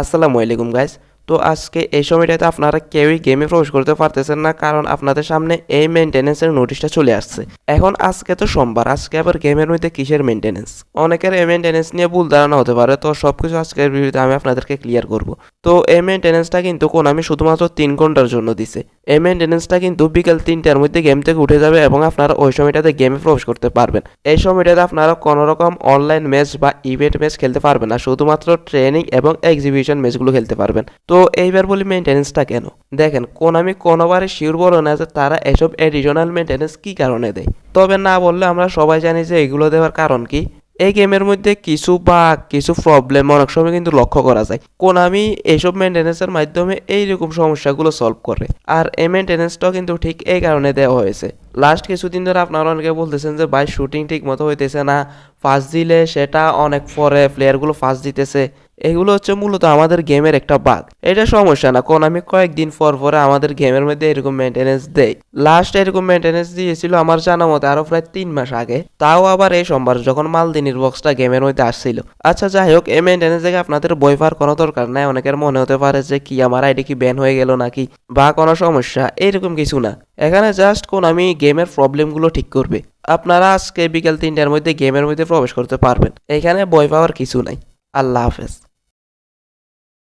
আসসালামু আলাইকুম গাইস। তো আজকে এই সময়টাতে আপনারা কেউই গেমে প্রবেশ করতে পারতেছেন না, কারণ আপনাদের সামনে এই মেইনটেনেন্সের নোটিশটা চলে আসছে। এখন আজকে তো সোমবার, আজকে আবার গেমের মধ্যে কিসের মেইনটেনেন্স? অনেকের এই মেইনটেনেন্স নিয়ে ভুল ধারণা হতে পারে, তো সবকিছু আজকের ভিডিওতে আমি আপনাদেরকে ক্লিয়ার করব। তো এই মেইনটেনেন্সটা কিন্তু আমি শুধুমাত্র 3 ঘন্টার জন্য দিছে। এই মেইনটেনেন্সটা কিন্তু বিকেল 3টার মধ্যে গেম থেকে উঠে যাবে এবং আপনারা ওই সময়টাতে গেমে প্রবেশ করতে পারবেন। এই সময়টাতে আপনারা কোনো রকম অনলাইন ম্যাচ বা ইভেন্ট ম্যাচ খেলতে পারবেন না, শুধুমাত্র ট্রেনিং এবং এক্সিবিশন ম্যাচগুলো খেলতে পারবেন। তো এইবার বলি মেইনটেনেন্সটা কেন। দেখেন, আমি কোনোবারে শিওর বলো না যে তারা এসব এডিশনাল মেইনটেনেন্স কি কারণে দেয়, তবে না বললে আমরা সবাই জানি যে এগুলো দেওয়ার কারণ কি। এই গেমের মধ্যে কিছু বাগ, কিছু প্রবলেম অনেক সময় কিন্তু লক্ষ্য করা যায়। আমি এইসব মেনটেন্যান্সের মাধ্যমে এইরকম সমস্যাগুলো সলভ করে, আর এই মেনটেন্যান্সটাও কিন্তু ঠিক এই কারণে দেওয়া হয়েছে। লাস্ট কিছুদিন ধরে আপনারা অনেকে বলতেছেন যে ভাই শুটিং ঠিক মতো হইতেছে না, ফার্স্ট দিলে সেটা অনেক পরে প্লেয়ারগুলো ফার্স্ট দিতেছে। এগুলো হচ্ছে মূলত আমাদের গেমের একটা বাগ। এটা সমস্যা না, আমি কয়েকদিন পর পরে আমাদের গেমের মধ্যে এরকম মেনটেন্যান্স দেই। লাস্ট এরকম মেনটেন্যান্স দিয়েছিল আমার জানা মতে আরো প্রায় 3 মাস আগে, তাও আবার এই সোমবার যখন মালদিনীর বক্সটা গেমের মধ্যে আসছিল। আচ্ছা যাই হোক, এই মেনটেন্যান্স থেকে আপনাদের বই পাওয়ার কোনো দরকার নাই। অনেকের মনে হতে পারে যে কি আমার আইডি কি ব্যান হয়ে গেল নাকি বা কোনো সমস্যা, এরকম কিছু না। এখানে জাস্ট আমি গেমের প্রবলেমগুলো ঠিক করবে। আপনারা আজকে বিকেল 3টার মধ্যে গেমের মধ্যে প্রবেশ করতে পারবেন, এখানে বই পাওয়ার কিছু নাই। আল্লাহ হাফেজ।